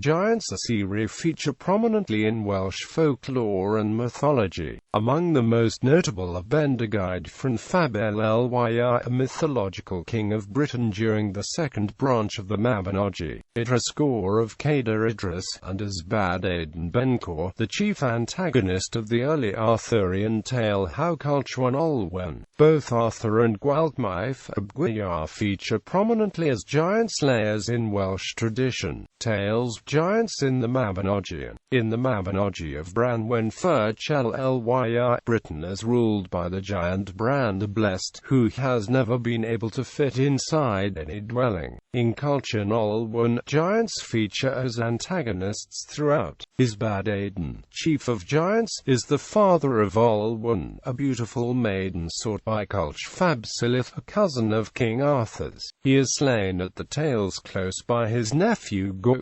giants or cewri feature prominently in Welsh folklore and mythology. Among the most notable are Bendigeidfran Llyr, a mythological king of Britain during the second branch of the Mabinogi, Idris Gawr of Cader and Ysbaddaden Bencawr, the chief antagonist of the early Arthurian tale how Culhwch and Olwen.Both Arthur and Gwalchmai of Gwyar feature prominently as giant slayers in Welsh tradition. Tales of giants in the Mabinogi. In the Mabinogi of Bran when Llyr, Britain is ruled by the giant Bran the Blessed, who has never been able to fit inside any dwelling. In Culhwch and Olwen, giants feature as antagonists throughout. Ysbaddaden, chief of giants, is the father of Olwen, a beautiful maiden sought by Culhwch a cousin of King Arthur's. He is slain at the tale's close by his nephew Gawr,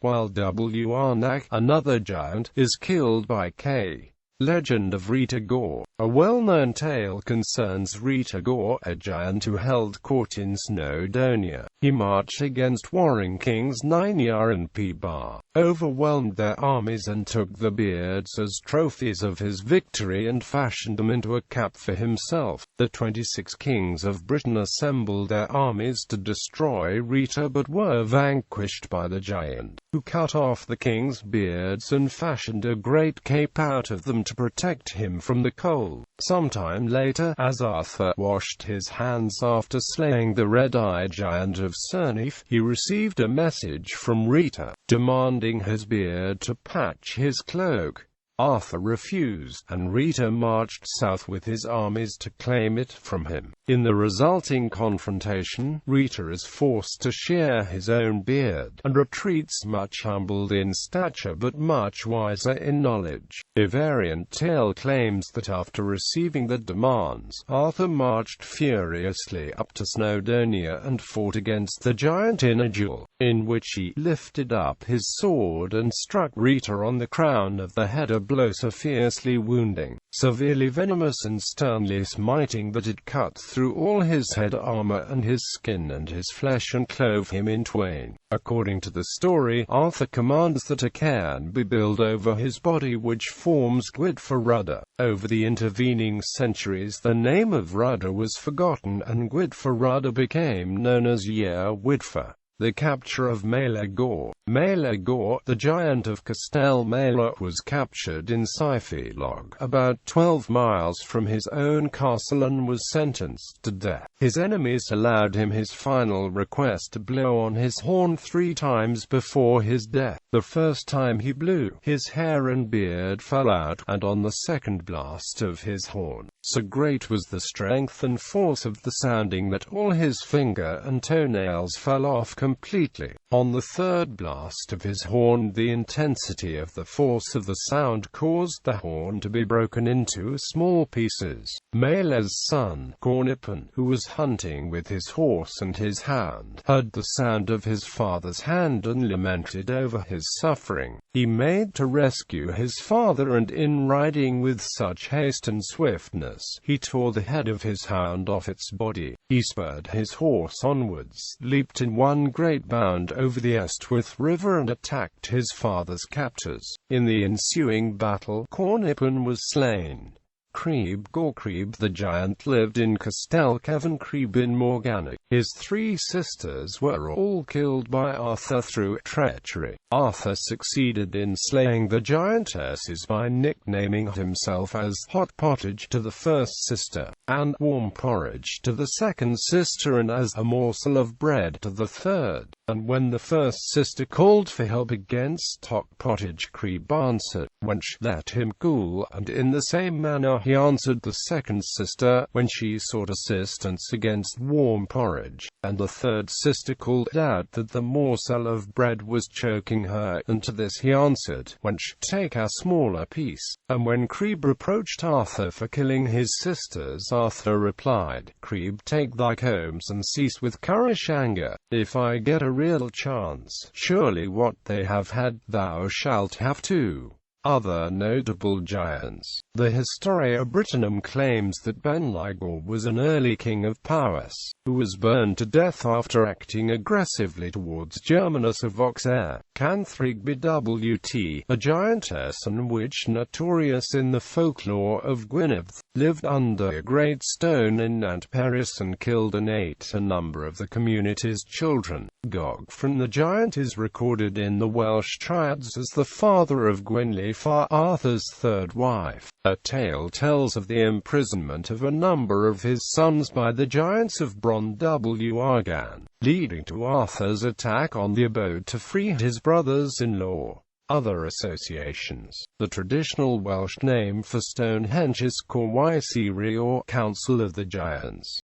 while Wrnach, another giant, is killed by K. Legend of Rita Gawr. A well-known tale concerns Rita Gawr, a giant who held court in Snowdonia. He marched against warring kings Gwyar and Cader, overwhelmed their armies and took the beards as trophies of his victory and fashioned them into a cap for himself. The 26 kings of Britain assembled their armies to destroy Rita but were vanquished by the giant, who cut off the king's beards and fashioned a great cape out of them to protect him from the cold. Sometime later, as Arthur washed his hands after slaying the red-eyed giant of Cernyf, he received a message from Rita, demanding his beard to patch his cloak. Arthur refused, and Rita marched south with his armies to claim it from him. In the resulting confrontation, Rita is forced to shear his own beard, and retreats much humbled in stature but much wiser in knowledge. A variant tale claims that after receiving the demands, Arthur marched furiously up to Snowdonia and fought against the giant in a duel, in which he lifted up his sword and struck Rita on the crown of the head, a blow so fiercely wounding, severely venomous and sternly smiting that it cut through all his head armor and his skin and his flesh and clove him in twain. According to the story, Arthur commands that a cairn be built over his body which forms Gwyar. Over the intervening centuries the name of Rudder was forgotten and Gwyar became known as Llyr. The capture of Gawr. Gawr, the giant of Castell Maelor, was captured in Cyfilog, about 12 miles from his own castle, and was sentenced to death. His enemies allowed him his final request to blow on his horn 3 times before his death. The first time he blew, his hair and beard fell out, and on the second blast of his horn, so great was the strength and force of the sounding that all his finger and toenails fell off completely. On the third blast of his horn, the intensity of the force of the sound caused the horn to be broken into small pieces. Maelor's son, Cornipan, who was hunting with his horse and his hound, heard the sound of his father's hand and lamented over his suffering. He made to rescue his father, and in riding with such haste and swiftness, he tore the head of his hound off its body. He spurred his horse onwards, leaped in one great bound over the Ystwyth River and attacked his father's captors. In the ensuing battle, Cornipan was slain. Gawr the giant lived in Castell Cefn in Morgannwg. His 3 sisters were all killed by Arthur through treachery. Arthur succeeded in slaying the giantesses by nicknaming himself as Hot Pottage to the first sister, and Warm Porridge to the second sister, and as a morsel of bread to the third. And when the first sister called for help against Hot Pottage, answered, "Wench, let him cool," and in the same manner he answered the second sister, when she sought assistance against Warm Porridge. And the third sister called out that the morsel of bread was choking her, and to this he answered, "Wench, take a smaller piece." And when Crib reproached Arthur for killing his sisters, Arthur replied, "Crib, take thy combs and cease with currish anger. If I get a real chance, surely what they have had, thou shalt have too." Other notable giants. The Historia Brittonum claims that Bendigeidfran was an early king of Powys, who was burned to death after acting aggressively towards Germanus of Auxerre. Canthrig Bwt, a giantess and witch notorious in the folklore of Gwynedd, lived under a great stone in Nantperis and killed and ate a number of the community's children. Gawr the giant is recorded in the Welsh triads as the father of Gwenllyfar, Arthur's third wife. A tale tells of the imprisonment of a number of his sons by the giants of Bron.W, leading to Arthur's attack on the abode to free his brothers-in-law. Other associations. The traditional Welsh name for Stonehenge is cewri or Council of the Giants.